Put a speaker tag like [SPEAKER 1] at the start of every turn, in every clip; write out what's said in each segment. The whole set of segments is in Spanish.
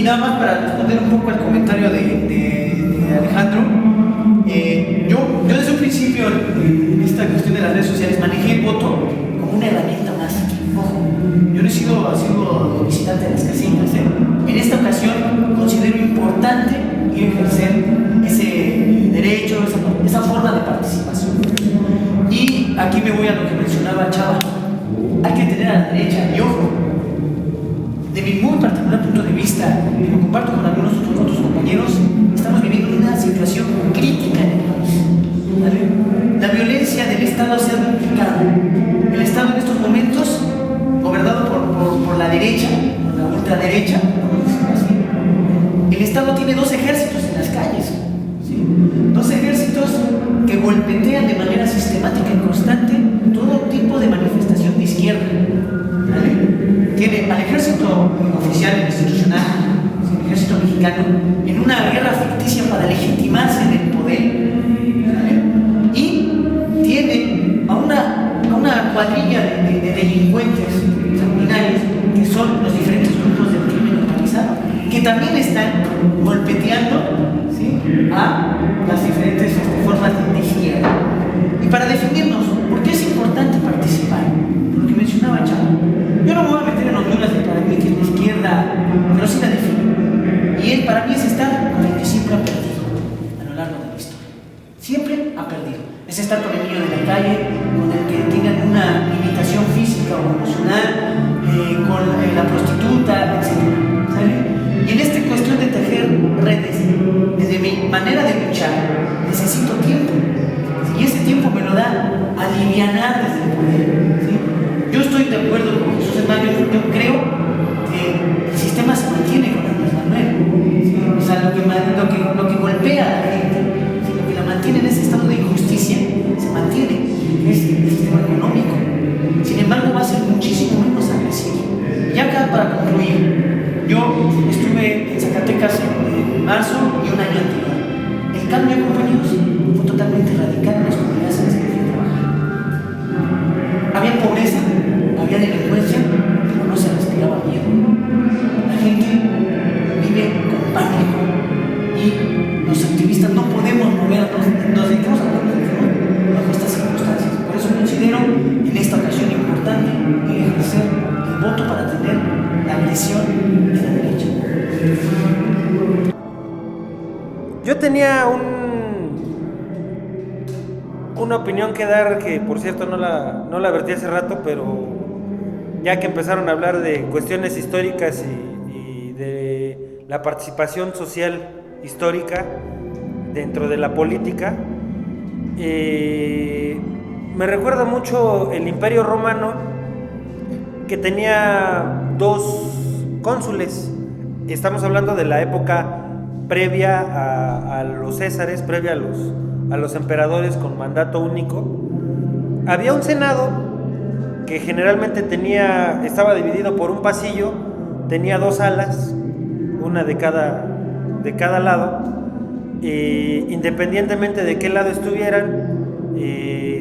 [SPEAKER 1] nada más para responder un poco al comentario de Alejandro. Yo desde un principio en esta cuestión de las redes sociales manejé el voto como una herramienta más. Ojo, yo no he sido visitante de las casillas. En esta ocasión considero importante ir a ejercer ese derecho, esa forma de participación. Y aquí me voy a lo que mencionaba Chava. Hay que tener a la derecha, y ojo, de mi muy particular punto de vista, y lo comparto con algunos otros compañeros, estamos viviendo una situación crítica en el país. ¿Vale? La violencia del Estado se ha duplicado. El Estado en estos momentos, gobernado por la derecha, por la ultraderecha, el Estado tiene dos ejércitos en las calles. ¿Sí? Dos ejércitos que golpetean de manera sistemática y constante todo tipo de manifestación de izquierda. ¿Vale? Tiene al ejército oficial, institucional, el ejército mexicano, en una guerra ficticia para legitimarse en el poder. ¿Vale? Y tiene a una cuadrilla de delincuentes criminales que son los diferentes grupos del crimen organizado, que también están golpeteando, ¿sí?, a las diferentes formas de izquierda. Y para definirnos, ¿por qué es importante participar? Lo que mencionaba Chava. Yo no me voy a meter en honduras de para mí que es la izquierda, pero sí la defino. Y para mí es estar con el que siempre ha perdido a lo largo de la historia. Siempre ha perdido. Es estar con el niño de la calle, con el que tengan una limitación física o emocional, con la prostituta, etc. ¿Sale? Y en esta cuestión de tejer redes, desde mi manera de luchar, necesito tiempo. Y ese tiempo me lo da alivianar desde el poder. ¿Sí? Yo estoy de acuerdo con Jesús Hernández. Yo creo que el sistema se mantiene con Andrés Manuel. ¿Sí? O sea, lo que golpea a la gente, ¿sí?, lo que la mantiene en ese estado de injusticia, se mantiene. Es el sistema económico. Sin embargo, va a ser muchísimo menos agresivo. Y acá, para concluir, yo estuve en Zacatecas en marzo y un año anterior. El cambio, compañeros, fue totalmente radical en las comunidades en las que fui a trabajar. Había pobreza, había delincuencia, pero no se respiraba miedo. La gente vive con pánico y los activistas no podemos movernos, nos dedicamos a bajo estas circunstancias. Por eso considero en esta ocasión importante ejercer el voto para tener la presión de la derecha.
[SPEAKER 2] Yo tenía una opinión que dar, que por cierto no la vertí hace rato, pero ya que empezaron a hablar de cuestiones históricas y de la participación social histórica dentro de la política, me recuerda mucho el Imperio Romano, que tenía dos cónsules. Estamos hablando de la época previa a los césares, previa a los emperadores con mandato único. Había un senado que generalmente estaba dividido por un pasillo, tenía dos alas, una de cada lado, independientemente de qué lado estuvieran,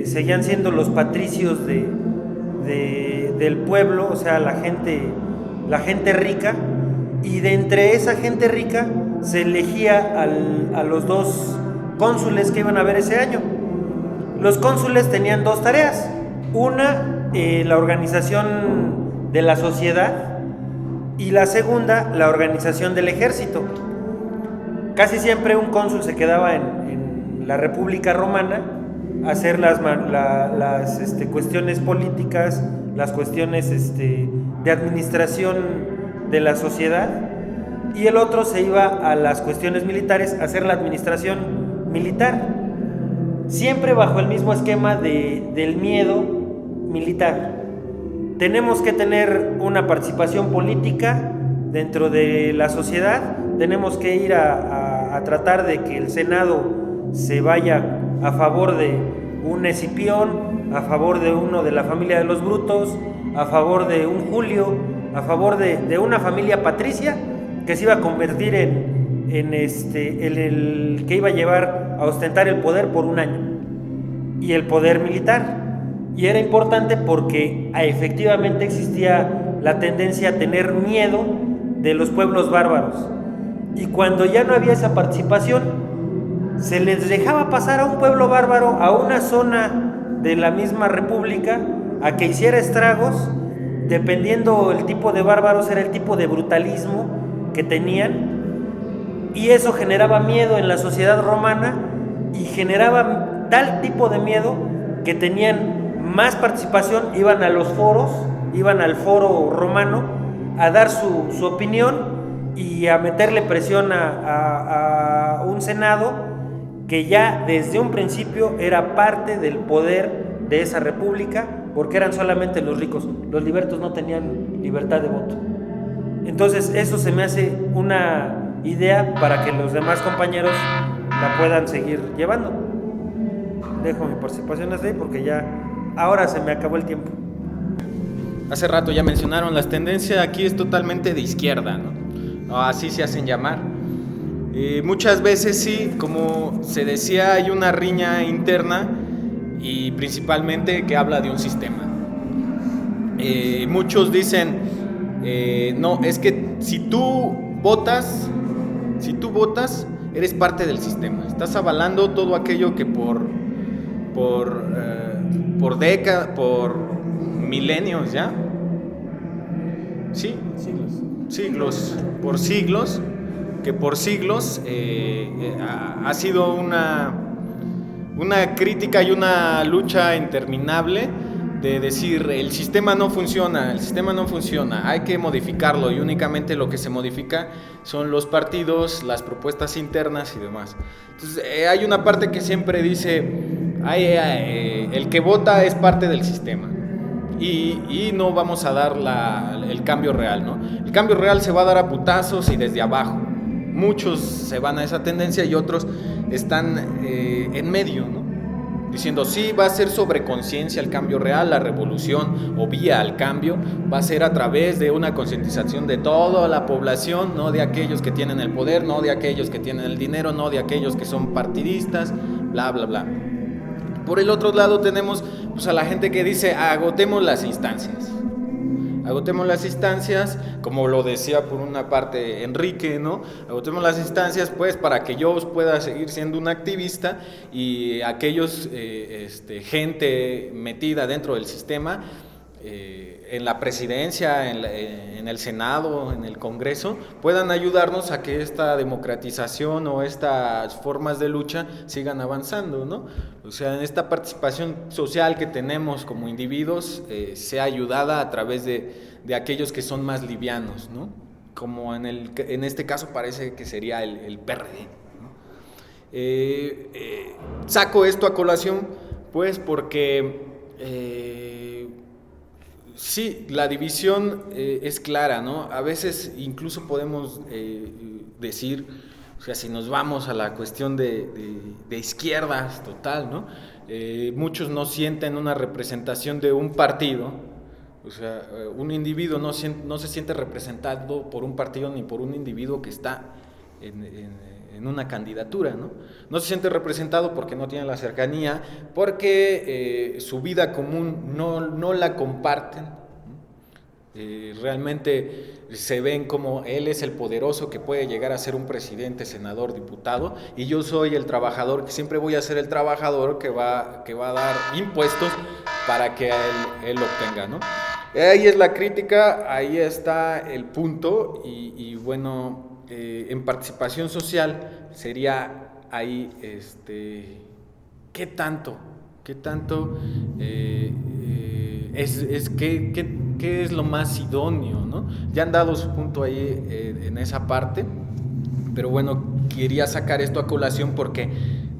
[SPEAKER 2] seguían siendo los patricios del pueblo, o sea, la gente rica, y de entre esa gente rica se elegía a los dos cónsules que iban a haber ese año. Los cónsules tenían dos tareas: una, la organización de la sociedad, y la segunda, la organización del ejército. Casi siempre un cónsul se quedaba en la República Romana a hacer las cuestiones políticas, las cuestiones de administración de la sociedad, y el otro se iba a las cuestiones militares a hacer la administración militar, siempre bajo el mismo esquema del miedo militar. Tenemos que tener una participación política dentro de la sociedad, tenemos que ir a tratar de que el Senado se vaya a favor de un Escipión, a favor de uno de la familia de los Brutos, a favor de un Julio, a favor de una familia patricia que se iba a convertir en el que iba a llevar a ostentar el poder por un año, y el poder militar. Y era importante porque efectivamente existía la tendencia a tener miedo de los pueblos bárbaros. Y cuando ya no había esa participación, se les dejaba pasar a un pueblo bárbaro a una zona de la misma república a que hiciera estragos. Dependiendo el tipo de bárbaros, era el tipo de brutalismo que tenían, y eso generaba miedo en la sociedad romana, y generaba tal tipo de miedo que tenían más participación, iban a los foros, iban al foro romano a dar su opinión y a meterle presión a un senado que ya desde un principio era parte del poder de esa república, porque eran solamente los ricos. Los libertos no tenían libertad de voto. Entonces eso se me hace una idea para que los demás compañeros la puedan seguir llevando. Dejo mi participación hasta ahí porque ya ahora se me acabó el tiempo.
[SPEAKER 3] Hace rato ya mencionaron, las tendencias aquí es totalmente de izquierda, ¿no? Así se hacen llamar. Muchas veces sí, como se decía, hay una riña interna y principalmente que habla de un sistema. Muchos dicen, no, es que si tú votas, eres parte del sistema. Estás avalando todo aquello que por décadas, por milenios ya, sí, siglos, que por siglos ha sido una crítica y una lucha interminable de decir el sistema no funciona, hay que modificarlo, y únicamente lo que se modifica son los partidos, las propuestas internas y demás. Entonces hay una parte que siempre dice el que vota es parte del sistema y no vamos a dar el cambio real, ¿no? El cambio real se va a dar a putazos y desde abajo. Muchos se van a esa tendencia y otros están en medio, ¿no? Diciendo, sí, va a ser sobre conciencia el cambio real, la revolución o vía al cambio, va a ser a través de una concientización de toda la población, no de aquellos que tienen el poder, no de aquellos que tienen el dinero, no de aquellos que son partidistas, bla, bla, bla. Por el otro lado tenemos pues, a la gente que dice, agotemos las instancias, como lo decía por una parte Enrique, ¿no? Agotemos las instancias, pues, para que yo pueda seguir siendo un activista y aquellos, gente metida dentro del sistema, en la presidencia, en el Senado, en el Congreso, puedan ayudarnos a que esta democratización o estas formas de lucha sigan avanzando, ¿no? O sea, en esta participación social que tenemos como individuos, sea ayudada a través de aquellos que son más livianos, ¿no? Como en este caso parece que sería el PRD, ¿no? Saco esto a colación, pues, porque sí, la división es clara, ¿no? A veces incluso podemos decir, o sea, si nos vamos a la cuestión de izquierdas total, ¿no? Muchos no sienten una representación de un partido, o sea, un individuo no se siente representado por un partido ni por un individuo que está en una candidatura, ¿no? No se siente representado porque no tiene la cercanía, porque su vida común no la comparten. Realmente se ven como él es el poderoso que puede llegar a ser un presidente, senador, diputado, y yo soy el trabajador, que siempre voy a ser el trabajador que va a dar impuestos para que él obtenga, ¿no? Ahí es la crítica, ahí está el punto, y bueno, en participación social sería ahí, ¿qué tanto qué es lo más idóneo, ¿no? Ya han dado su punto ahí en esa parte, pero bueno, quería sacar esto a colación porque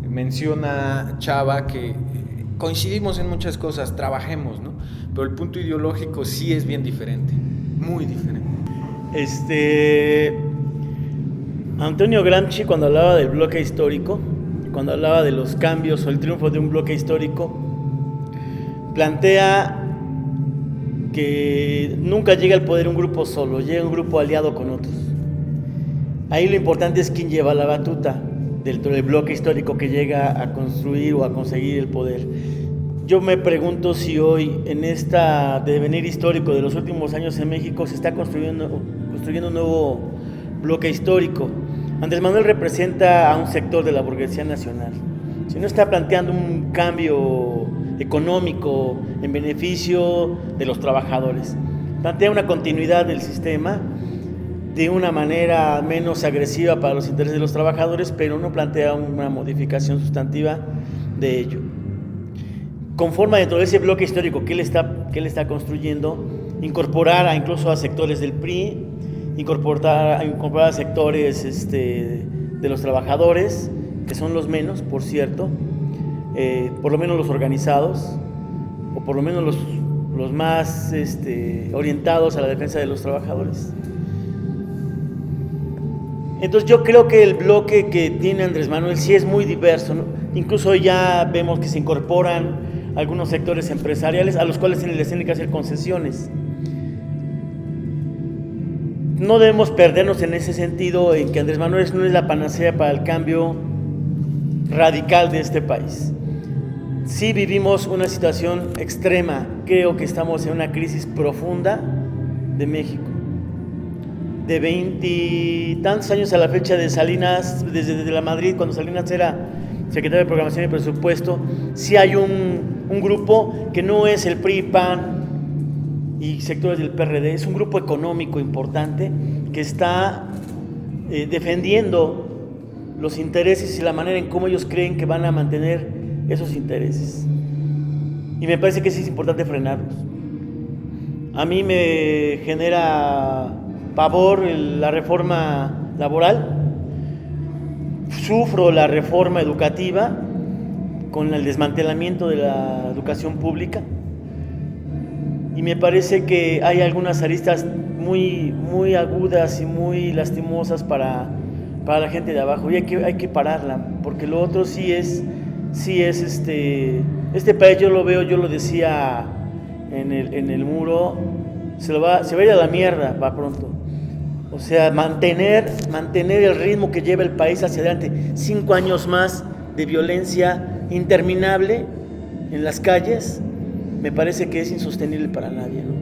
[SPEAKER 3] menciona Chava que coincidimos en muchas cosas, trabajemos, ¿no? Pero el punto ideológico sí es bien diferente, muy diferente.
[SPEAKER 4] Antonio Gramsci, cuando hablaba del bloque histórico, cuando hablaba de los cambios o el triunfo de un bloque histórico, plantea que nunca llega al poder un grupo solo, llega un grupo aliado con otros. Ahí lo importante es quién lleva la batuta dentro del bloque histórico que llega a construir o a conseguir el poder. Yo me pregunto si hoy, en este devenir histórico de los últimos años en México, se está construyendo construyendo un nuevo bloque histórico. Andrés Manuel representa a un sector de la burguesía nacional. Si no está planteando un cambio económico en beneficio de los trabajadores, plantea una continuidad del sistema de una manera menos agresiva para los intereses de los trabajadores, pero no plantea una modificación sustantiva de ello. Conforma dentro de ese bloque histórico que él está construyendo, incorporar incluso a sectores del PRI, incorporar a sectores de los trabajadores, que son los menos, por cierto, por lo menos los organizados, o por lo menos los más orientados a la defensa de los trabajadores. Entonces yo creo que el bloque que tiene Andrés Manuel sí es muy diverso, ¿no? Incluso ya vemos que se incorporan algunos sectores empresariales a los cuales se les tiene que hacer concesiones. No debemos perdernos en ese sentido, en que Andrés Manuel no es la panacea para el cambio radical de este país. Sí vivimos una situación extrema, creo que estamos en una crisis profunda de México. De 20 y tantos años a la fecha de Salinas, desde la Madrid, cuando Salinas era secretario de Programación y Presupuesto, sí hay un grupo que no es el PRI, PAN y sectores del PRD, es un grupo económico importante que está defendiendo los intereses y la manera en cómo ellos creen que van a mantener esos intereses. Y me parece que sí es importante frenarlos. A mí me genera pavor la reforma laboral, sufro la reforma educativa con el desmantelamiento de la educación pública, y me parece que hay algunas aristas muy, muy agudas y muy lastimosas para la gente de abajo, y hay que pararla, porque lo otro sí es este país, yo lo decía en el muro, se va a ir a la mierda, va pronto. O sea, mantener el ritmo que lleva el país hacia adelante, 5 años más de violencia interminable en las calles, me parece que es insostenible para nadie, ¿no?